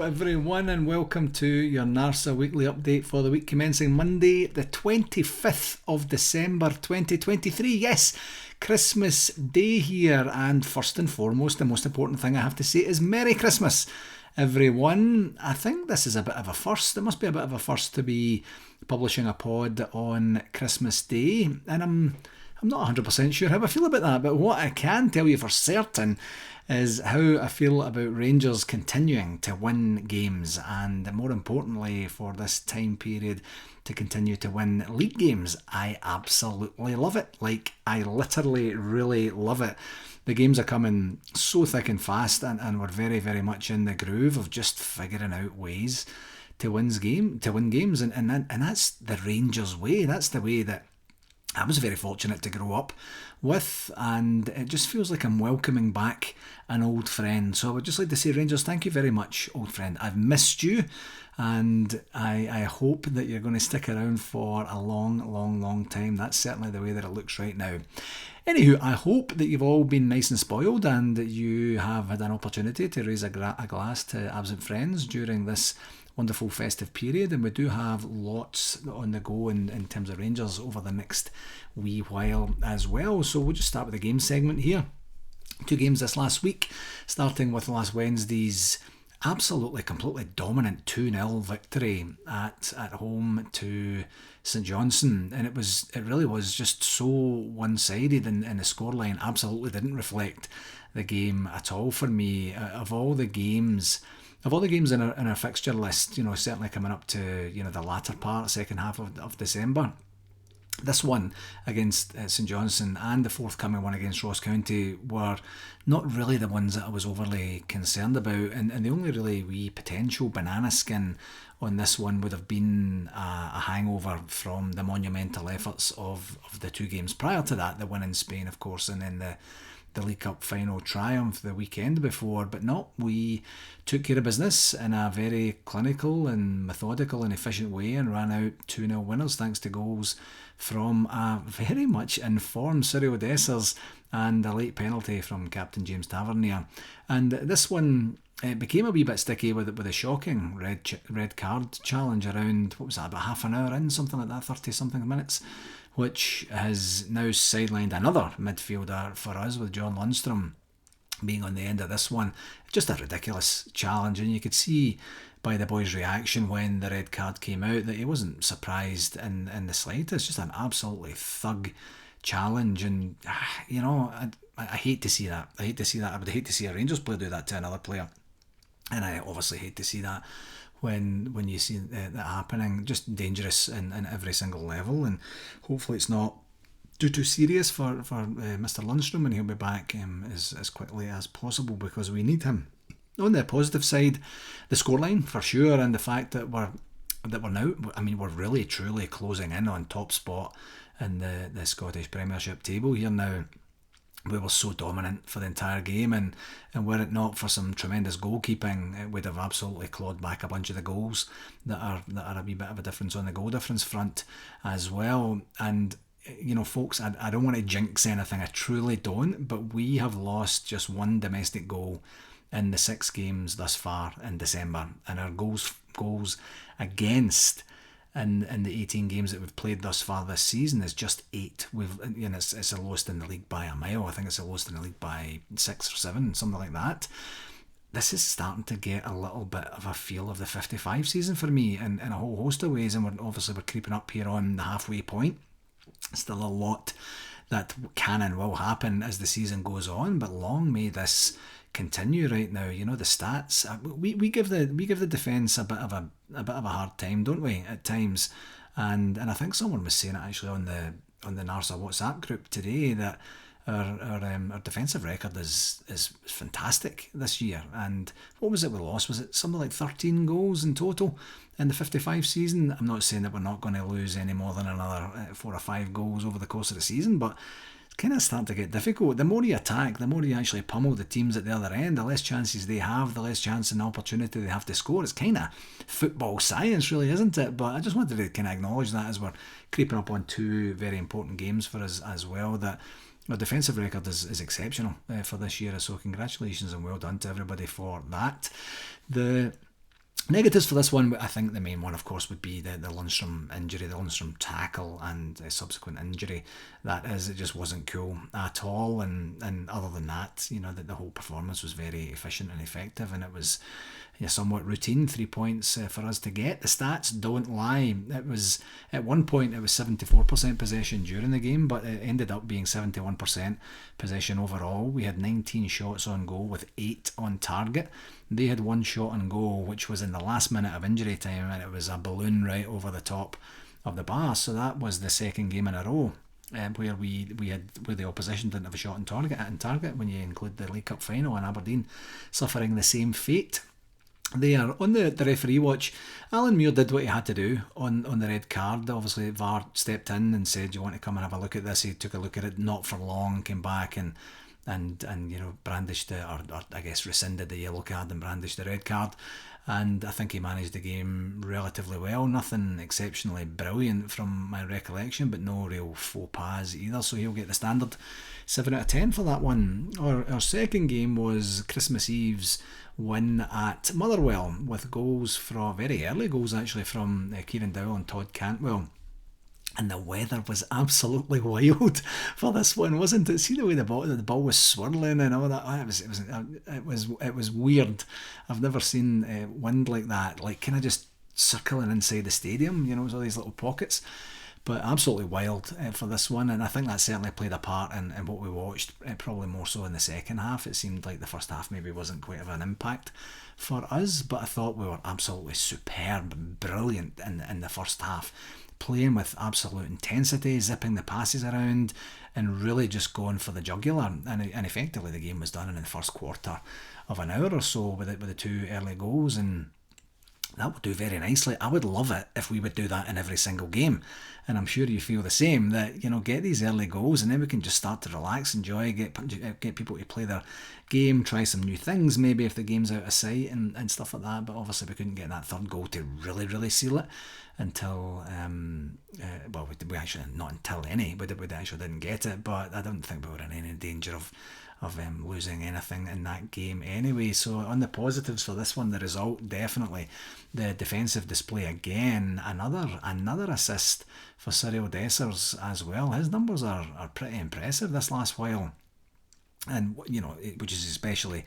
everyone, and welcome to your NARSA weekly update for the week commencing Monday, the 25th of December 2023. Yes, Christmas Day here, and first and foremost, the most important thing I have to say is Merry Christmas, everyone. I think this is a bit of a first. It must be a bit of a first to be publishing a pod on Christmas Day, and I'm not 100% sure how I feel about that, but what I can tell you for certain is how I feel about Rangers continuing to win games, and more importantly for this time period to continue to win league games. I absolutely love it. I literally really love it. The games are coming so thick and fast, and we're very, very much in the groove of just figuring out ways to win games, and that's the Rangers way. That's the way that I was very fortunate to grow up with, and it just feels like I'm welcoming back an old friend. So I would just like to say, Rangers, thank you very much, old friend. I've missed you, and I hope that you're going to stick around for a long time. That's certainly the way that it looks right now. Anywho, I hope that you've all been nice and spoiled, and that you have had an opportunity to raise a glass to absent friends during this wonderful festive period, and we do have lots on the go in terms of Rangers over the next wee while as well. So we'll just start with the game segment here. 2 games this last week, starting with last Wednesday's absolutely completely dominant 2-0 victory at home to St Johnstone, and it really was just so one-sided, and the scoreline absolutely didn't reflect the game at all for me. Of all the games in our fixture list, certainly coming up to the latter part, second half of December, this one against St Johnstone and the forthcoming one against Ross County were not really the ones that I was overly concerned about, and the only really wee potential banana skin on this one would have been a hangover from the monumental efforts of the 2 games prior to that, the win in Spain of course, and then the League Cup final triumph the weekend before. But no, we took care of business in a very clinical and methodical and efficient way, and ran out 2-0 winners thanks to goals from a very much informed Cyril Dessers and a late penalty from Captain James Tavernier. And this one, it became a wee bit sticky with a shocking red card challenge around, what was that, about half an hour in, something like that, 30 something minutes, which has now sidelined another midfielder for us, with John Lundstrom being on the end of this one. Just a ridiculous challenge, and you could see by the boy's reaction when the red card came out that he wasn't surprised in the slightest. Just an absolutely thug challenge, and I hate to see that. I would hate to see a Rangers player do that to another player, and I obviously hate to see that when you see that happening. Just dangerous in every single level, and hopefully it's not too serious for Mr. Lundstrom, and he'll be back as quickly as possible, because we need him. On the positive side, the scoreline for sure, and the fact that we're now, we're really truly closing in on top spot in the Scottish Premiership table here now. We were so dominant for the entire game, and were it not for some tremendous goalkeeping, it would have absolutely clawed back a bunch of the goals that are a wee bit of a difference on the goal difference front as well. And folks, I don't want to jinx anything, I truly don't, but we have lost just 1 domestic goal in the 6 games thus far in December, and our goals against in the 18 games that we've played thus far this season is just 8. It's the lowest in the league by a mile. I think it's the lowest in the league by 6 or 7, something like that. This is starting to get a little bit of a feel of the 55 season for me in a whole host of ways, and we're creeping up here on the halfway point. Still a lot that can and will happen as the season goes on, but long may this continue right now. The stats, we give the defence a bit of a hard time, don't we, at times, and I think someone was saying it actually on the NARSA WhatsApp group today, that our defensive record is fantastic this year. And what was it we lost? Was it something like 13 goals in total in the 55 season? I'm not saying that we're not going to lose any more than another 4 or 5 goals over the course of the season, but kind of starting to get difficult. The more you attack, the more you actually pummel the teams at the other end, the less chances they have, the less chance and opportunity they have to score. It's kind of football science, really, isn't it? But I just wanted to kind of acknowledge that as we're creeping up on 2 very important games for us as well, that our defensive record is exceptional for this year. So congratulations and well done to everybody for that. The Negatives for this one, I think the main one, of course, would be the Lundstrom injury, the Lundstrom tackle and subsequent injury. That is, it just wasn't cool at all. And other than that, the whole performance was very efficient and effective, and it was somewhat routine. 3 points for us to get. The stats don't lie. It was, at one point, it was 74% possession during the game, but it ended up being 71% possession overall. We had 19 shots on goal with 8 on target. They had 1 shot on goal, which was in the last minute of injury time, and it was a balloon right over the top of the bar. So that was the second game in a row where where the opposition didn't have a shot on target when you include the League Cup final, and Aberdeen suffering the same fate. There on the referee watch, Alan Muir did what he had to do on the red card. Obviously, VAR stepped in and said, "You want to come and have a look at this?" He took a look at it, not for long, came back and brandished or I guess rescinded the yellow card and brandished the red card. And I think he managed the game relatively well. Nothing exceptionally brilliant from my recollection, but no real faux pas either. So he'll get the standard 7 out of 10 for that one. Our second game was Christmas Eve's win at Motherwell with very early goals actually, from Kieran Dowell and Todd Cantwell. And the weather was absolutely wild for this one, wasn't it? See the way the ball was swirling and all that. It was weird. I've never seen wind like that, like kind of just circling inside the stadium. It was all these little pockets. But absolutely wild for this one, and I think that certainly played a part in what we watched, probably more so in the second half. It seemed like the first half maybe wasn't quite of an impact for us, but I thought we were absolutely superb, brilliant in the first half, playing with absolute intensity, zipping the passes around, and really just going for the jugular. And effectively the game was done in the first quarter of an hour or so with the 2 early goals, and that would do very nicely. I would love it if we would do that in every single game, and I'm sure you feel the same, that get these early goals and then we can just start to relax, enjoy, get people to play their game, try some new things maybe if the game's out of sight and stuff like that. But obviously we couldn't get that third goal to really seal it until we actually, not until we actually didn't get it, but I don't think we were in any danger of losing anything in that game anyway. So on the positives for this one, the result, definitely the defensive display again. Another assist for Cyril Dessers as well. His numbers are pretty impressive this last while, and which is especially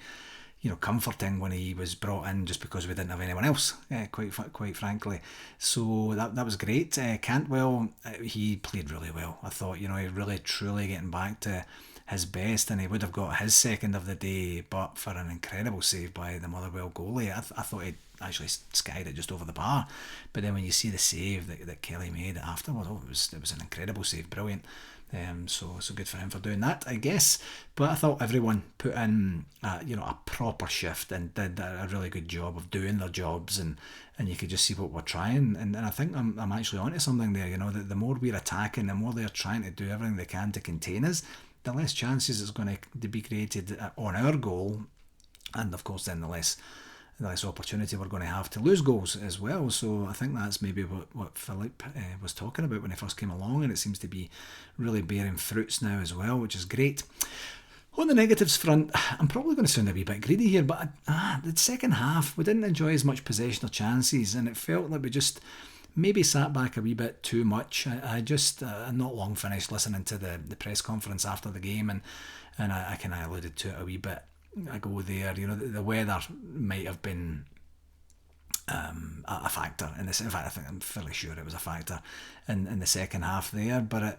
comforting when he was brought in just because we didn't have anyone else, quite frankly. So that was great. Cantwell, he played really well. I thought, he really truly getting back to his best, and he would have got his second of the day, but for an incredible save by the Motherwell goalie. I thought he'd actually skied it just over the bar, but then when you see the save that Kelly made afterwards, it was an incredible save, brilliant. So good for him for doing that, I guess. But I thought everyone put in a proper shift and did a really good job of doing their jobs, and you could just see what we're trying. And I think I'm actually onto something there. The more we're attacking, the more they're trying to do everything they can to contain us, the less chances it's going to be created on our goal, and of course then the less opportunity we're going to have to lose goals as well. So I think that's maybe what Philippe was talking about when he first came along, and it seems to be really bearing fruits now as well, which is great. On the negatives front, I'm probably going to sound a wee bit greedy here, but the second half we didn't enjoy as much possession or chances, and it felt like we just maybe sat back a wee bit too much. I just not long finished listening to the press conference after the game, and I kind of alluded to it a wee bit ago there. The weather might have been a factor in this. In fact, I think I'm fairly sure it was a factor in the second half there, but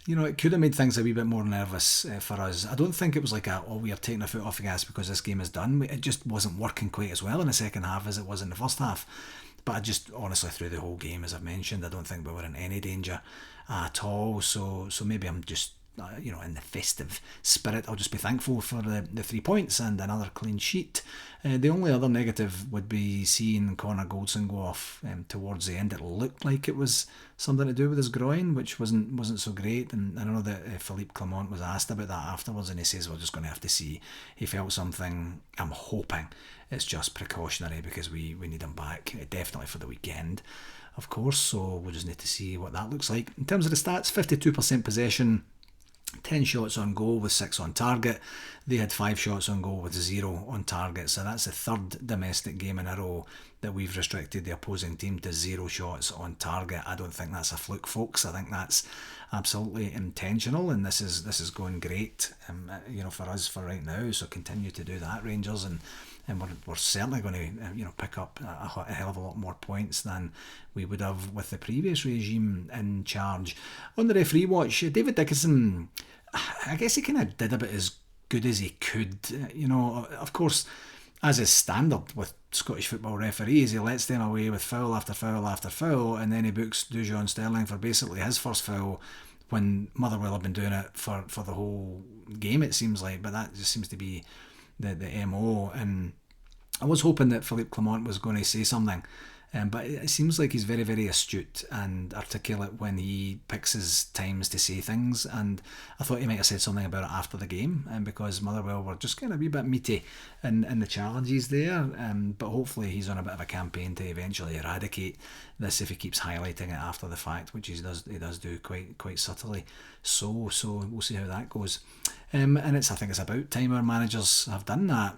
it could have made things a wee bit more nervous for us. I don't think it was like we are taking our foot off the gas because this game is done. It just wasn't working quite as well in the second half as it was in the first half. But I just honestly, through the whole game, as I've mentioned, I don't think we were in any danger at all. So maybe I'm just in the festive spirit, I'll just be thankful for the 3 points and another clean sheet. The only other negative would be seeing Connor Goldson go off towards the end. It looked like it was something to do with his groin, which wasn't so great. And I know that Philippe Clement was asked about that afterwards, and he says we're just going to have to see. He felt something. I'm hoping it's just precautionary because we need him back definitely for the weekend, of course. So we'll just need to see what that looks like. In terms of the stats, 52% possession, 10 shots on goal with 6 on target. They had 5 shots on goal with 0 on target. So that's the third domestic game in a row that we've restricted the opposing team to 0 shots on target. I don't think that's a fluke, folks. I think that's absolutely intentional, and this is going great, for us for right now. So continue to do that, Rangers, and we're certainly going to pick up a hell of a lot more points than we would have with the previous regime in charge. On the referee watch, David Dickinson, I guess he kind of did about as good as he could. Of course, as is standard with Scottish football referees, he lets them away with foul after foul after foul, and then he books Dujon Sterling for basically his first foul when Motherwell have been doing it for the whole game, it seems like. But that just seems to be the MO, and I was hoping that Philippe Clement was going to say something, but it seems like he's very, very astute and articulate when he picks his times to say things, and I thought he might have said something about it after the game, because Motherwell were just kind of a wee bit meaty in the challenges there, but hopefully he's on a bit of a campaign to eventually eradicate this if he keeps highlighting it after the fact, which he does do quite subtly. So we'll see how that goes, and I think it's about time our managers have done that.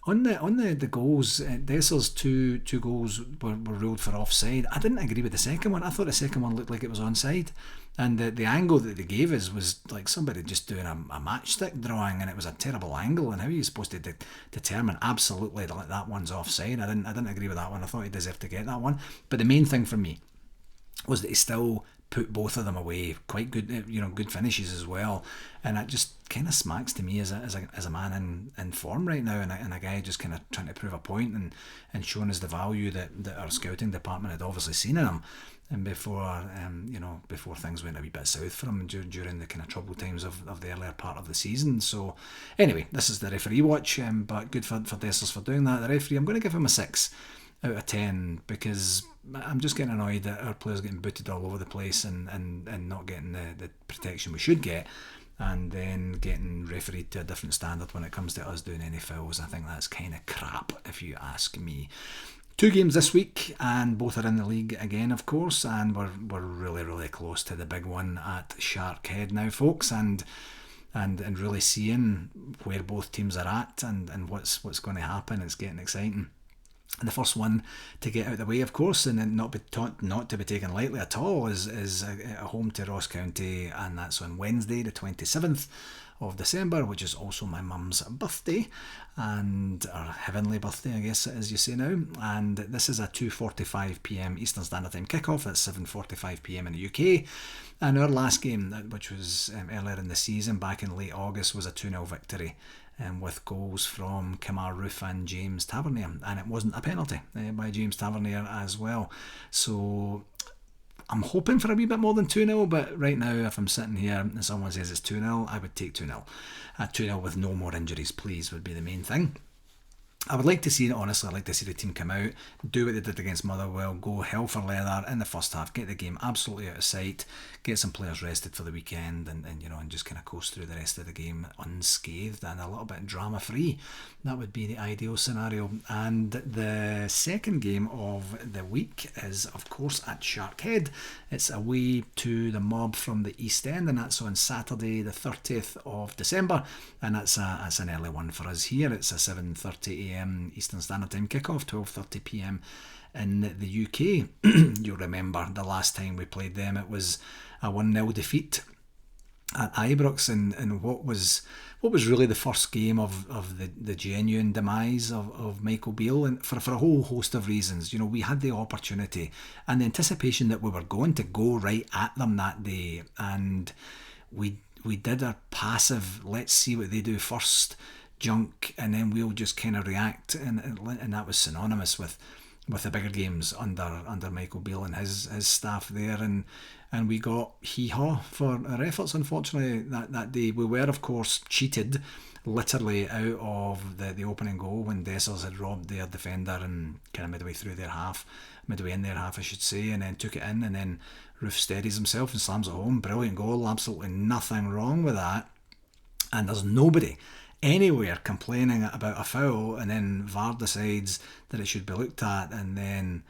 On the goals, Dessers' two goals were ruled for offside. I didn't agree with the second one. I thought the second one looked like it was onside, and the angle that they gave us was like somebody just doing a matchstick drawing, and it was a terrible angle. And how are you supposed to determine absolutely that that one's offside? I didn't agree with that one. I thought he deserved to get that one. But the main thing for me was that he still put both of them away. Quite good, good finishes as well. And it just kind of smacks to me as a man in form right now, and a guy just kind of trying to prove a point and showing us the value that our scouting department had obviously seen in him. And before things went a wee bit south for him during the kind of troubled times of the earlier part of the season. So anyway, this is the referee watch, but good for Dessers for doing that. The referee, I'm going to give him a 6 out of 10, because I'm just getting annoyed that our players getting booted all over the place and not getting the protection we should get, and then getting refereed to a different standard when it comes to us doing any fouls. I think that's kind of crap, if you ask me. 2 games this week, and both are in the league again, of course, and we're really, really close to the big one at Shark Head now, folks, and really seeing where both teams are at and what's going to happen. It's getting exciting. And the first one to get out of the way, of course, and then not to be taken lightly at all, is a home to Ross County, and that's on Wednesday, the 27th of December, which is also my mum's birthday, and our heavenly birthday, I guess it is, you say now. And this is a 2:45pm Eastern Standard Time kickoff. That's 7:45pm in the UK. And our last game, which was earlier in the season, back in late August, was a 2-0 victory, with goals from Kamar Roof and James Tavernier, and it wasn't a penalty by James Tavernier as well. So I'm hoping for a wee bit more than 2-0, but right now, if I'm sitting here and someone says it's 2-0, I would take 2-0. 2-0 with no more injuries, please, would be the main thing. I would like to see it, honestly. I'd like to see the team come out, do what they did against Motherwell, go hell for leather in the first half, get the game absolutely out of sight, get some players rested for the weekend, and just kind of coast through the rest of the game unscathed and a little bit drama free. That would be the ideal scenario. And the second game of the week is, of course, at Shark Head. It's away to the Mob from the East End, and that's on Saturday the 30th of December, and that's an early one for us here. It's a 7:30am Eastern Standard Time kickoff, 12:30pm in the UK. You'll remember the last time we played them, it was a 1-0 defeat at Ibrox, and what was really the first game of the genuine demise of Michael Beale, and for a whole host of reasons. We had the opportunity and the anticipation that we were going to go right at them that day, and we did our passive, let's see what they do first junk, and then we'll just kind of react, and that was synonymous with the bigger games under Michael Beale and his staff there, and we got hee-haw for our efforts. Unfortunately, that day we were, of course, cheated literally out of the opening goal when Dessers had robbed their defender and kind of midway in their half, I should say, and then took it in, and then Roof steadies himself and slams it home. Brilliant goal, absolutely nothing wrong with that, and there's nobody anywhere complaining about a foul, and then VAR decides that it should be looked at, and then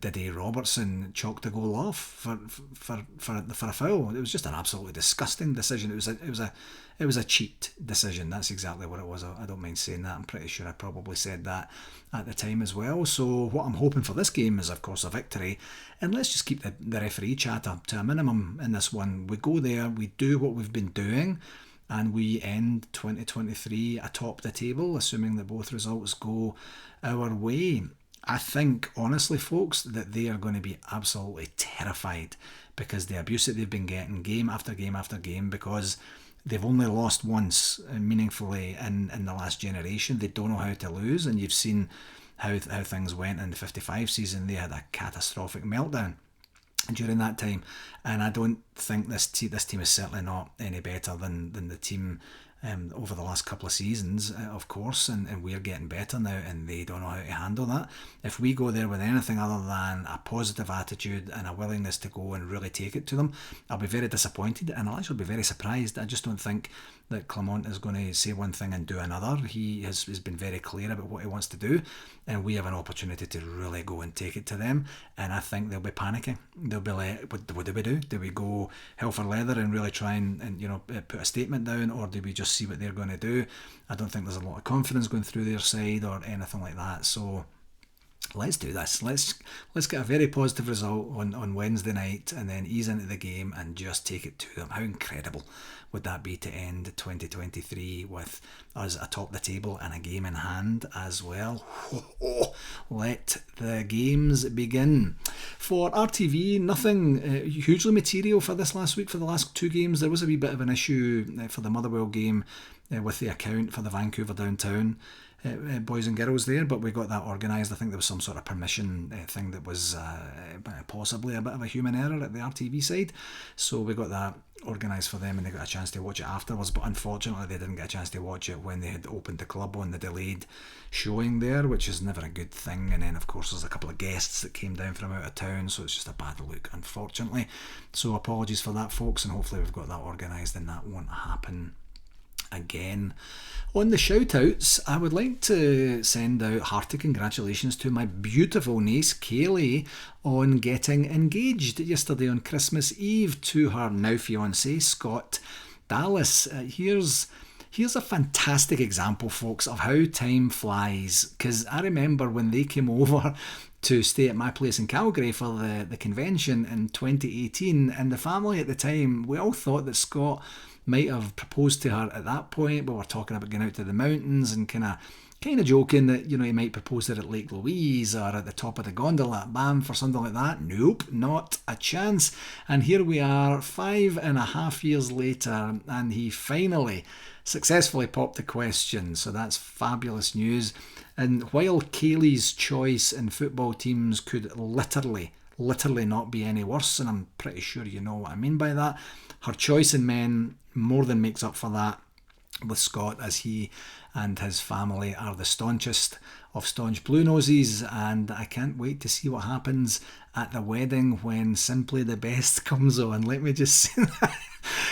Diddy Robertson chalked a goal off for a foul. It was just an absolutely disgusting decision. It was a cheat decision. That's exactly what it was. I don't mind saying that. I'm pretty sure I probably said that at the time as well. So what I'm hoping for this game is, of course, a victory. And let's just keep the referee chatter to a minimum in this one. We go there, we do what we've been doing, and we end 2023 atop the table, assuming that both results go our way. I think, honestly, folks, that they are going to be absolutely terrified because the abuse that they've been getting game after game after game, because they've only lost once meaningfully in the last generation. They don't know how to lose, and you've seen how things went in the 55 season. They had a catastrophic meltdown during that time, and I don't think this team is certainly not any better than the team over the last couple of seasons, of course, and we're getting better now, and they don't know how to handle that. If we go there with anything other than a positive attitude and a willingness to go and really take it to them, I'll be very disappointed, and I'll actually be very surprised. I just don't think that Clement is going to say one thing and do another. He has been very clear about what he wants to do, and we have an opportunity to really go and take it to them, and I think they'll be panicking. They'll be like, what do we do? Do we go hell for leather and really try and put a statement down, or do we just see what they're going to do? I don't think there's a lot of confidence going through their side or anything like that, so let's do this. Let's get a very positive result on Wednesday night and then ease into the game and just take it to them. How incredible would that be to end 2023 with us atop the table and a game in hand as well? Let the games begin. For RTV, nothing hugely material for this last week. For the last two games, there was a wee bit of an issue for the Motherwell game with the account for the Vancouver Downtown boys and girls there, but we got that organised. I think there was some sort of permission thing that was possibly a bit of a human error at the RTV side, so we got that organised for them and they got a chance to watch it afterwards, but unfortunately they didn't get a chance to watch it when they had opened the club on the delayed showing there, which is never a good thing. And then of course there's a couple of guests that came down from out of town, so it's just a bad look, unfortunately. So apologies for that, folks, and hopefully we've got that organised and that won't happen again. On the shout-outs, I would like to send out hearty congratulations to my beautiful niece Kaylee on getting engaged yesterday on Christmas Eve to her now fiancé Scott Dallas. Here's a fantastic example, folks, of how time flies, because I remember when they came over to stay at my place in Calgary for the convention in 2018, and the family at the time, we all thought that Scott might have proposed to her at that point, but we're talking about going out to the mountains and kind of joking that, he might propose her at Lake Louise or at the top of the gondola at Banff or something like that. Nope, not a chance. And here we are 5.5 years later, and he finally successfully popped the question. So that's fabulous news. And while Kaylee's choice in football teams could literally not be any worse, and I'm pretty sure you know what I mean by that, her choice in men more than makes up for that with Scott, as he and his family are the staunchest of staunch blue noses, and I can't wait to see what happens at the wedding when Simply the Best comes on. Let me just say that.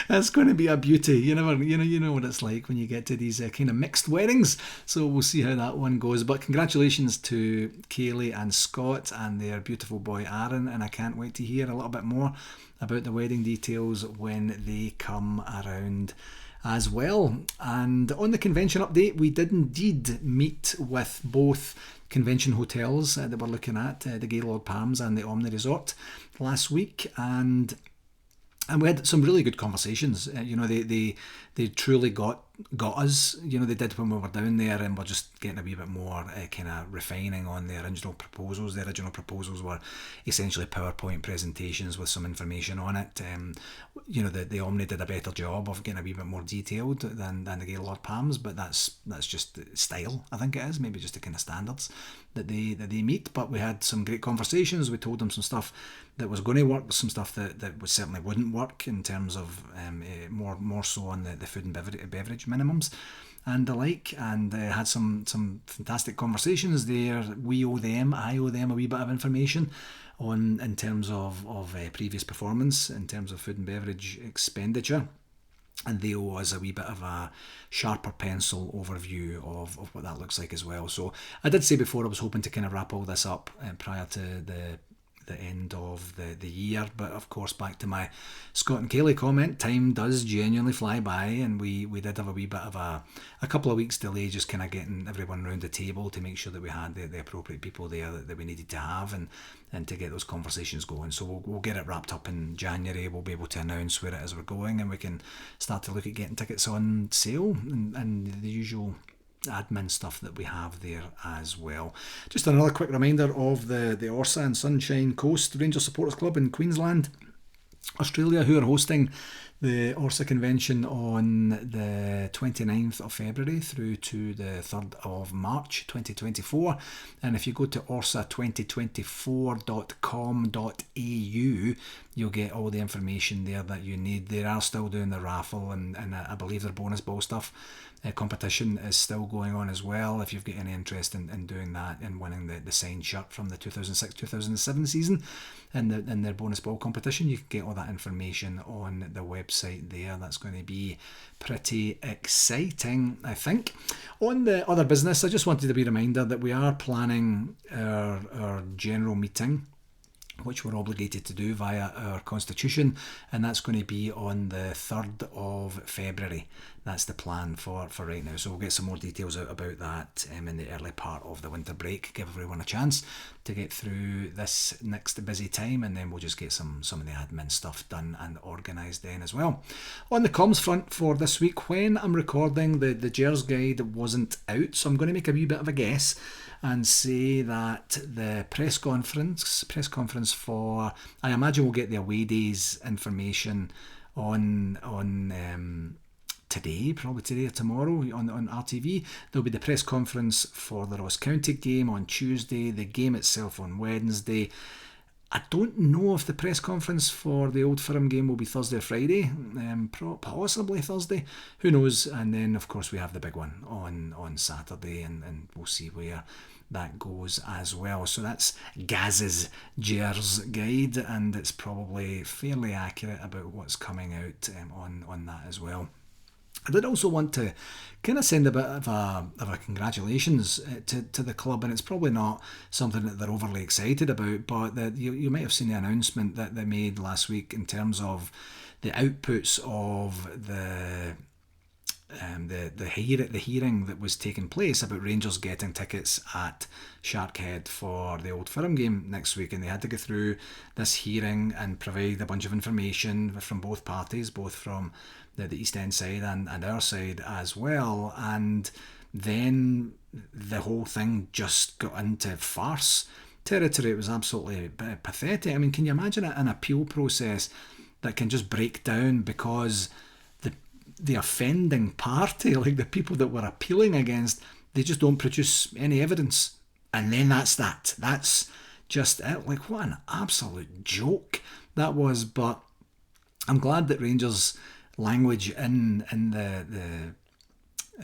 That's going to be a beauty. You know what it's like when you get to these kind of mixed weddings. So we'll see how that one goes. But congratulations to Kaylee and Scott and their beautiful boy Aaron, and I can't wait to hear a little bit more about the wedding details when they come around as well. And on the convention update, we did indeed meet with both convention hotels that we're looking at, the Gaylord Palms and the Omni Resort last week, and we had some really good conversations. They truly got us. They did when we were down there, and we're just getting a wee bit more kind of refining on the original proposals. The original proposals were essentially PowerPoint presentations with some information on it. The Omni did a better job of getting a wee bit more detailed than the Gaylord Palms, but that's just style, I think it is, maybe just the kind of standards that they meet. But we had some great conversations. We told them some stuff that was going to work, some stuff that certainly wouldn't work in terms of more so on the food and beverage minimums and the like, and had some fantastic conversations there. I owe them a wee bit of information in terms of previous performance in terms of food and beverage expenditure. and they owe us a wee bit of a sharper pencil overview of what that looks like as well. So I did say before I was hoping to kind of wrap all this up prior to the end of the year, but of course, back to my Scott and Kaylee comment, time does genuinely fly by, and we did have a wee bit of a couple of weeks delay just kind of getting everyone around the table to make sure that we had the appropriate people there that we needed to have, and to get those conversations going. So we'll get it wrapped up in January. We'll be able to announce where it is we're going, and we can start to look at getting tickets on sale and the usual admin stuff that we have there as well. Just another quick reminder of the ORSA and Sunshine Coast Rangers Supporters Club in Queensland, Australia, who are hosting the ORSA convention on the 29th of February through to the 3rd of March 2024. And if you go to orsa2024.com.au, you'll get all the information there that you need. They are still doing the raffle, and I believe their bonus ball stuff competition is still going on as well. If you've got any interest in doing that and winning the signed shirt from the 2006-2007 season in their bonus ball competition, you can get all that information on the website there. That's going to be pretty exciting, I think. On the other business, I just wanted to be reminded that we are planning our general meeting, which we're obligated to do via our constitution, and that's going to be on the 3rd of February. That's the plan for right now. So we'll get some more details out about that in the early part of the winter break, give everyone a chance to get through this next busy time, and then we'll just get some of the admin stuff done and organised then as well. On the comms front for this week, when I'm recording, the Gers guide wasn't out, so I'm going to make a wee bit of a guess and say that the press conference for, I imagine we'll get the away days information on today, probably today or tomorrow on RTV. There'll be the press conference for the Ross County game on Tuesday, the game itself on Wednesday. I don't know if the press conference for the Old Firm game will be Thursday or Friday, possibly Thursday, who knows. And then of course we have the big one on Saturday, and we'll see where that goes as well. So that's Gaz's Gers guide, and it's probably fairly accurate about what's coming out on that as well. I did also want to kind of send a bit of a congratulations to the club, and it's probably not something that they're overly excited about, but you might have seen the announcement that they made last week in terms of the outputs of the hearing that was taking place about Rangers getting tickets at Sharkhead for the Old Firm game next week, and they had to go through this hearing and provide a bunch of information from both parties, both from the East End side and our side as well. And then the whole thing just got into farce territory. It was absolutely pathetic. I mean, can you imagine an appeal process that can just break down because the offending party, like the people that we're appealing against, they just don't produce any evidence, and then that's just it. Like, what an absolute joke that was. But I'm glad that Rangers language in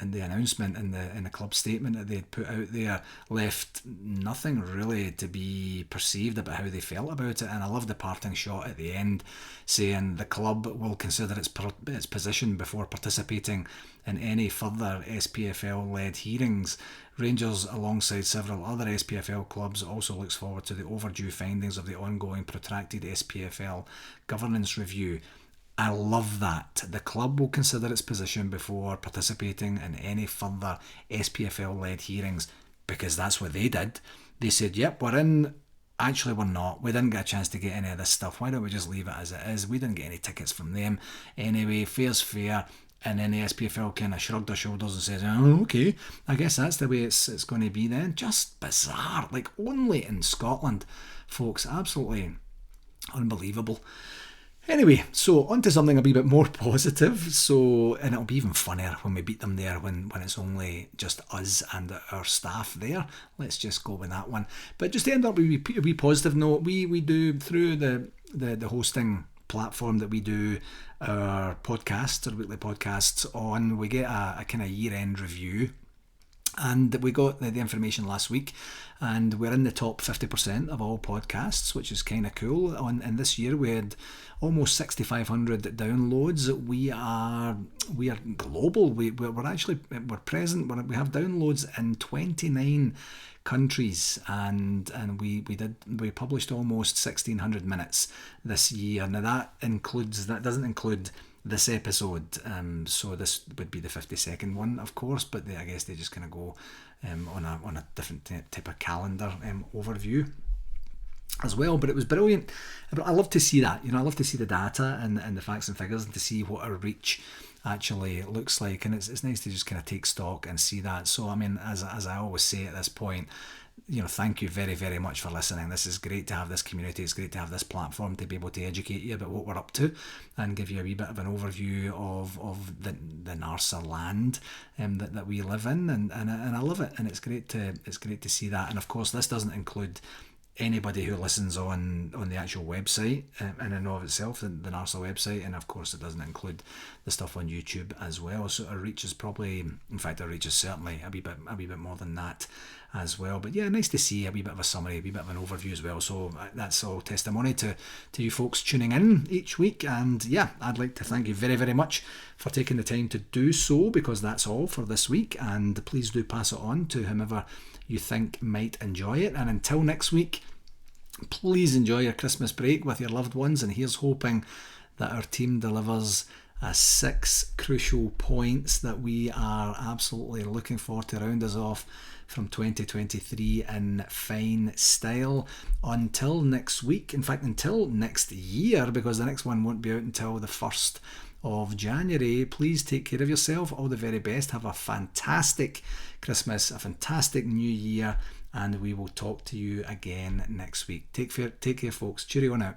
the announcement in the club statement that they'd put out there left nothing really to be perceived about how they felt about it. And I love the parting shot at the end saying the club will consider its position before participating in any further SPFL led hearings. Rangers, alongside several other SPFL clubs, also looks forward to the overdue findings of the ongoing protracted SPFL governance review. I love that. The club will consider its position before participating in any further SPFL-led hearings, because that's what they did. They said, yep, we're in. Actually, we're not. We didn't get a chance to get any of this stuff. Why don't we just leave it as it is? We didn't get any tickets from them. Anyway, fair's fair. And then the SPFL kind of shrugged their shoulders and says, oh, okay, I guess that's the way it's going to be then. Just bizarre. Like, only in Scotland, folks. Absolutely unbelievable. Anyway, so on to something a wee bit more positive. So, and it'll be even funnier when we beat them there when it's only just us and our staff there. Let's just go with that one. But just to end up with a wee positive note, we do through the hosting platform that we do our podcasts, our weekly podcasts on, we get a kind of year-end review. And we got the information last week, and we're in the top 50% of all podcasts, which is kind of cool. And this year we had almost 6,500 downloads. We are global. We're present. We have downloads in 29 countries, and we published almost 1,600 minutes this year. Now that doesn't include this episode, so this would be the 52nd one, of course, but I guess they just kind of go on a different type of calendar overview as well. But it was brilliant. I love to see that, I love to see the data and the facts and figures, and to see what our reach actually looks like, and it's nice to just kind of take stock and see that. So I mean, as I always say at this point, thank you very, very much for listening. This is great to have this community. It's great to have this platform to be able to educate you about what we're up to and give you a wee bit of an overview of the NARSA land that we live in, and I love it, and it's great to see that. And of course, this doesn't include anybody who listens on the actual website in and of itself, the NARSA website, and of course it doesn't include the stuff on YouTube as well. So our reach is certainly a wee bit more than that as well. But yeah, nice to see a wee bit of a summary, a wee bit of an overview as well. So that's all testimony to you folks tuning in each week. And yeah, I'd like to thank you very, very much for taking the time to do so, because that's all for this week. And please do pass it on to whomever you think might enjoy it. And until next week, please enjoy your Christmas break with your loved ones, and here's hoping that our team delivers 6 crucial points that we are absolutely looking for to round us off from 2023 in fine style. Until next week, in fact until next year, because the next one won't be out until the 1st of January, please take care of yourself. All the very best. Have a fantastic Christmas, a fantastic new year, and we will talk to you again next week. Take care folks. Cheerio now.